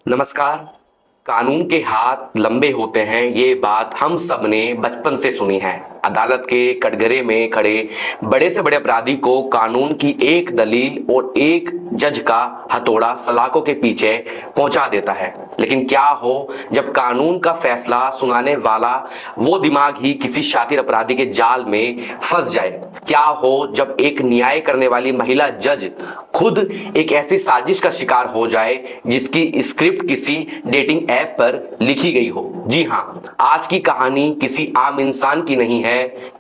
नमस्कार। कानून के हाथ लंबे होते हैं, ये बात हम सब ने बचपन से सुनी है। अदालत के कटघरे में खड़े बड़े से बड़े अपराधी को कानून की एक दलील और एक जज का हथौड़ा सलाखों के पीछे पहुंचा देता है। लेकिन क्या हो जब कानून का फैसला सुनाने वाला वो दिमाग ही किसी शातिर अपराधी के जाल में फंस जाए? क्या हो जब एक न्याय करने वाली महिला जज खुद एक ऐसी साजिश का शिकार हो जाए जिसकी स्क्रिप्ट किसी डेटिंग ऐप पर लिखी गई हो? जी हाँ, आज की कहानी किसी आम इंसान की नहीं है।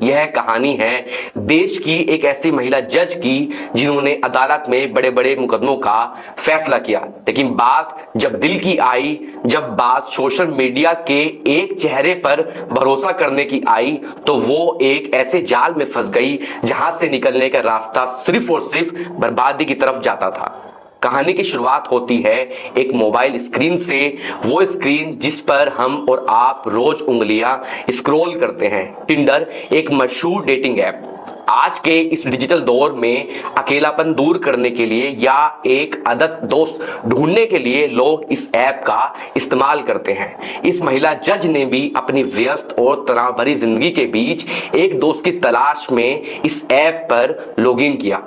यह कहानी है देश की एक ऐसी महिला जज की जिन्होंने अदालत में बड़े बड़े मुकदमों का फैसला किया। लेकिन बात जब दिल की आई, जब बात सोशल मीडिया के एक चेहरे पर भरोसा करने की आई, तो वो एक ऐसे जाल में फंस गई जहां से निकलने का रास्ता सिर्फ और सिर्फ बर्बादी की तरफ जाता था। कहानी की शुरुआत होती है एक मोबाइल स्क्रीन से, वो स्क्रीन जिस पर हम और आप रोज उंगलियां स्क्रॉल करते हैं। टिंडर एक मशहूर डेटिंग ऐप। आज के इस डिजिटल दौर में अकेलापन दूर करने के लिए या एक आदत दोस्त ढूंढने के लिए लोग इस ऐप का इस्तेमाल करते हैं। इस महिला जज ने भी अपनी व्यस्त और तनाव भरी जिंदगी के बीच एक दोस्त की तलाश में इस ऐप पर लॉगिन किया।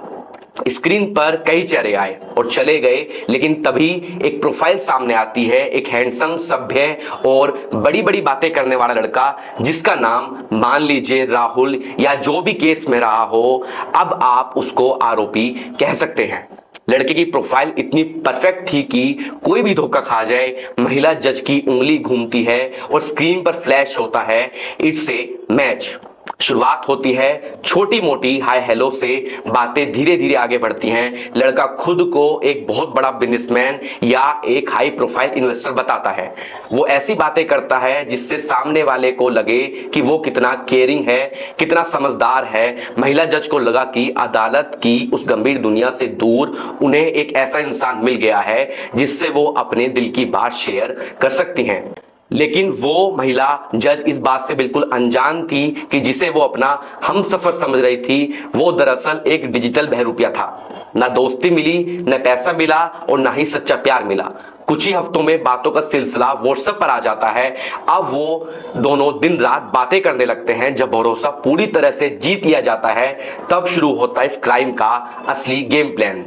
स्क्रीन पर कई चेहरे आए और चले गए, लेकिन तभी एक प्रोफाइल सामने आती है, एक हैंडसम, सभ्य और बड़ी बड़ी बातें करने वाला लड़का जिसका नाम मान लीजिए राहुल या जो भी केस में रहा हो, अब आप उसको आरोपी कह सकते हैं। लड़के की प्रोफाइल इतनी परफेक्ट थी कि कोई भी धोखा खा जाए। महिला जज की उंगली घूमती है और स्क्रीन पर फ्लैश होता है, इट्स ए मैच। शुरुआत होती है छोटी मोटी हाय हेलो से, बातें धीरे धीरे आगे बढ़ती हैं। लड़का खुद को एक बहुत बड़ा बिजनेसमैन या एक हाई प्रोफाइल इन्वेस्टर बताता है। वो ऐसी बातें करता है जिससे सामने वाले को लगे कि वो कितना केयरिंग है, कितना समझदार है। महिला जज को लगा कि अदालत की उस गंभीर दुनिया से दूर उन्हें एक ऐसा इंसान मिल गया है जिससे वो अपने दिल की बात शेयर कर सकती हैं। लेकिन वो महिला जज इस बात से बिल्कुल अनजान थी कि जिसे वो अपना हमसफर समझ रही थी, वो दरअसल एक डिजिटल बहरूपिया था। ना दोस्ती मिली, न पैसा मिला और ना ही सच्चा प्यार मिला। कुछ ही हफ्तों में बातों का सिलसिला व्हाट्सएप पर आ जाता है। अब वो दोनों दिन रात बातें करने लगते हैं। जब भरोसा पूरी तरह से जीत लिया जाता है, तब शुरू होता है इस क्राइम का असली गेम प्लान।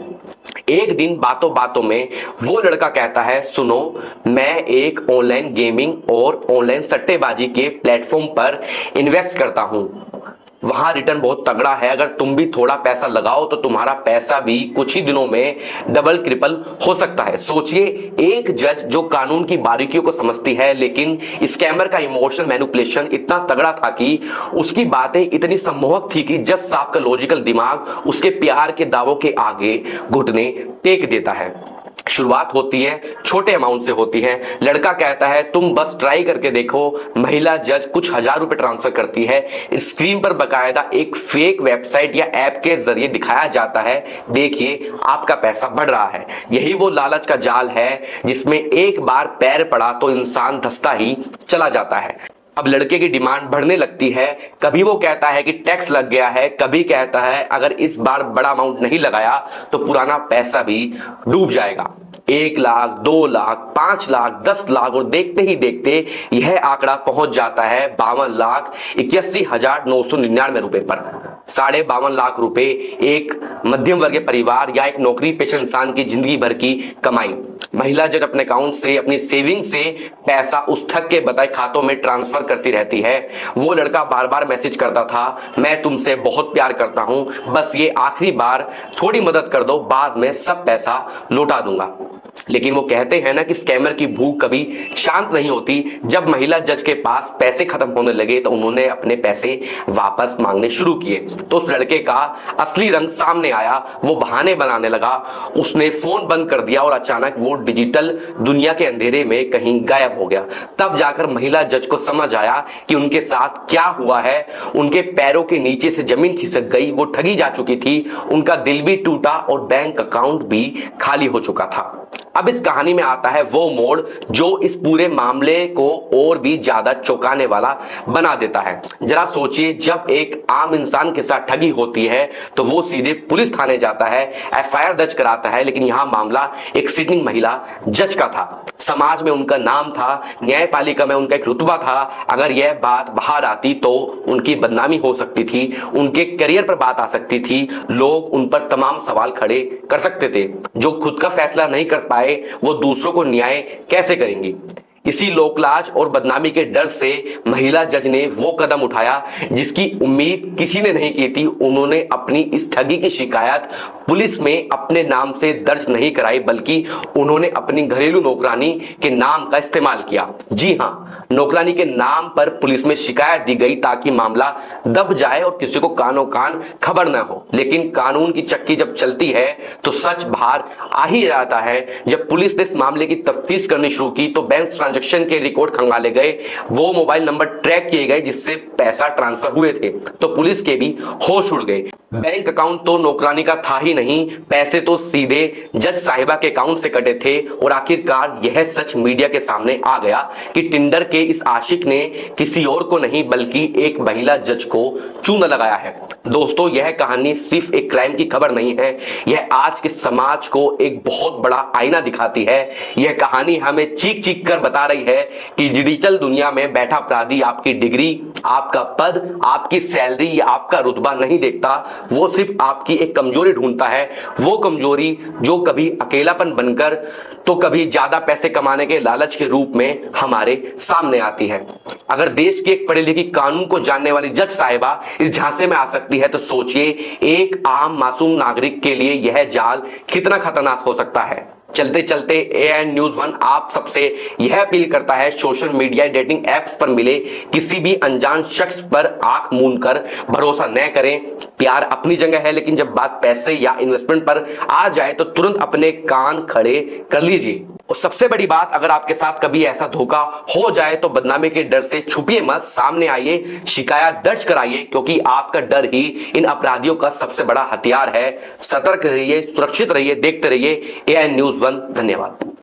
एक दिन बातों बातों में वो लड़का कहता है, सुनो, मैं एक ऑनलाइन गेमिंग और ऑनलाइन सट्टेबाजी के प्लेटफॉर्म पर इन्वेस्ट करता हूं। वहां रिटर्न बहुत तगड़ा है। अगर तुम भी थोड़ा पैसा लगाओ तो तुम्हारा पैसा भी कुछ ही दिनों में डबल ट्रिपल हो सकता है। सोचिए, एक जज जो कानून की बारीकियों को समझती है, लेकिन स्कैमर का इमोशनल मैनिपुलेशन इतना तगड़ा था कि उसकी बातें इतनी सम्मोहक थी कि जज साहब का लॉजिकल दिमाग उसके प्यार के दावों के आगे घुटने टेक देता है। शुरुआत होती है छोटे अमाउंट से होती है। लड़का कहता है, तुम बस ट्राई करके देखो। महिला जज कुछ हजार रुपए ट्रांसफर करती है। स्क्रीन पर बकायदा एक फेक वेबसाइट या ऐप के जरिए दिखाया जाता है, देखिए आपका पैसा बढ़ रहा है। यही वो लालच का जाल है जिसमें एक बार पैर पड़ा तो इंसान धंसता ही चला जाता है। अब लड़के की डिमांड बढ़ने लगती है। कभी वो कहता है कि टैक्स लग गया है, कभी कहता है अगर इस बार बड़ा अमाउंट नहीं लगाया तो पुराना पैसा भी डूब जाएगा। 1 लाख, 2 लाख, 5 लाख, 10 लाख और देखते ही देखते यह आंकड़ा पहुंच जाता है 52,81,999 रुपए पर। 52.5 लाख रुपए एक मध्यम वर्गीय परिवार या एक नौकरी पेशा इंसान की जिंदगी भर की कमाई। महिला जब अपने अकाउंट से, अपनी सेविंग से पैसा उस ठग के बताए खातों में ट्रांसफर करती रहती है। वो लड़का बार बार मैसेज करता था, मैं तुमसे बहुत प्यार करता हूं, बस ये आखिरी बार थोड़ी मदद कर दो, बाद में सब पैसा लौटा दूंगा। लेकिन वो कहते हैं ना कि स्कैमर की भूख कभी शांत नहीं होती। जब महिला जज के पास पैसे खत्म होने लगे तो उन्होंने अपने पैसे वापस मांगने शुरू किए। तो उस लड़के का असली रंग सामने आया। वो बहाने बनाने लगा। उसने फोन बंद कर दिया और अचानक वो डिजिटल दुनिया के अंधेरे में कहीं गायब हो गया। तब जाकर महिला जज को समझ आया कि उनके साथ क्या हुआ है। उनके पैरों के नीचे से जमीन खिसक गई। वो ठगी जा चुकी थी, उनका दिल भी टूटा और बैंक अकाउंट भी खाली हो चुका था। अब इस कहानी में आता है वो मोड़ जो इस पूरे मामले को और भी ज्यादा चौंकाने वाला बना देता है। जरा सोचिए, जब एक आम इंसान के साथ ठगी होती है तो वो सीधे पुलिस थाने जाता है, एफआईआर दर्ज कराता है, लेकिन यहां मामला एक सिटिंग महिला जज का था। समाज में उनका नाम था, न्यायपालिका में उनका एक रुतबा था। अगर यह बात बाहर आती तो उनकी बदनामी हो सकती थी, उनके करियर पर बात आ सकती थी, लोग उन पर तमाम सवाल खड़े कर सकते थे। जो खुद का फैसला नहीं कर पाए वो दूसरों को न्याय कैसे करेंगे? इसी लोकलाज और बदनामी के डर से महिला जज ने वो कदम उठाया जिसकी उम्मीद किसी ने नहीं की थी। उन्होंने अपनी इस ठगी की शिकायत पुलिस में अपने नाम से दर्ज नहीं कराई, बल्कि उन्होंने अपनी घरेलू नौकरानी के नाम का इस्तेमाल किया। जी हाँ, नौकरानी के नाम पर पुलिस में शिकायत दी गई ताकि मामला दब जाए और किसी को कानो कान खबर ना हो। लेकिन कानून की चक्की जब चलती है तो सच बाहर आ ही जाता है। जब पुलिस ने इस मामले की तफ्तीश करनी शुरू की तो बैंक ट्रांजैक्शन के रिकॉर्ड खंगाले गए, वो मोबाइल नंबर ट्रैक किए गए जिससे पैसा ट्रांसफर हुए थे, तो पुलिस के भी होश उड़ गए। बैंक अकाउंट तो नौकरानी का था ही नहीं, पैसे तो सीधे जज साहिबा के अकाउंट से कटे थे। और आखिरकार यह सच मीडिया के सामने आ गया कि टिंडर के इस आशिक ने किसी और को नहीं बल्कि एक महिला जज को चूना लगाया है। दोस्तों, यह कहानी सिर्फ एक क्राइम की खबर नहीं है, यह आज के समाज को एक बहुत बड़ा आईना दिखाती है। यह कहानी हमें चीख चीख कर बता रही है कि डिजिटल दुनिया में बैठा अपराधी आपकी डिग्री, आपका पद, आपकी सैलरी या आपका रुतबा नहीं देखता, वो सिर्फ आपकी एक कमजोरी ढूंढता है। वो कमजोरी जो कभी अकेलापन बनकर तो कभी ज्यादा पैसे कमाने के लालच के रूप में हमारे सामने आती है। अगर देश की एक पढ़ी लिखी कानून को जानने वाली जज साहिबा इस झांसे में आ सकती है तो सोचिए एक आम मासूम नागरिक के लिए यह जाल कितना खतरनाक हो सकता है। चलते चलते AN News 1 आप सबसे यह अपील करता है, सोशल मीडिया डेटिंग एप्स पर मिले किसी भी अनजान शख्स पर आंख मूंद कर भरोसा न करें। प्यार अपनी जगह है, लेकिन जब बात पैसे या इन्वेस्टमेंट पर आ जाए तो तुरंत अपने कान खड़े कर लीजिए। और सबसे बड़ी बात, अगर आपके साथ कभी ऐसा धोखा हो जाए तो बदनामी के डर से छुपिए मत, सामने आइए, शिकायत दर्ज कराइए, क्योंकि आपका डर ही इन अपराधियों का सबसे बड़ा हथियार है। सतर्क रहिए, सुरक्षित रहिए, देखते रहिए AN News 1। धन्यवाद।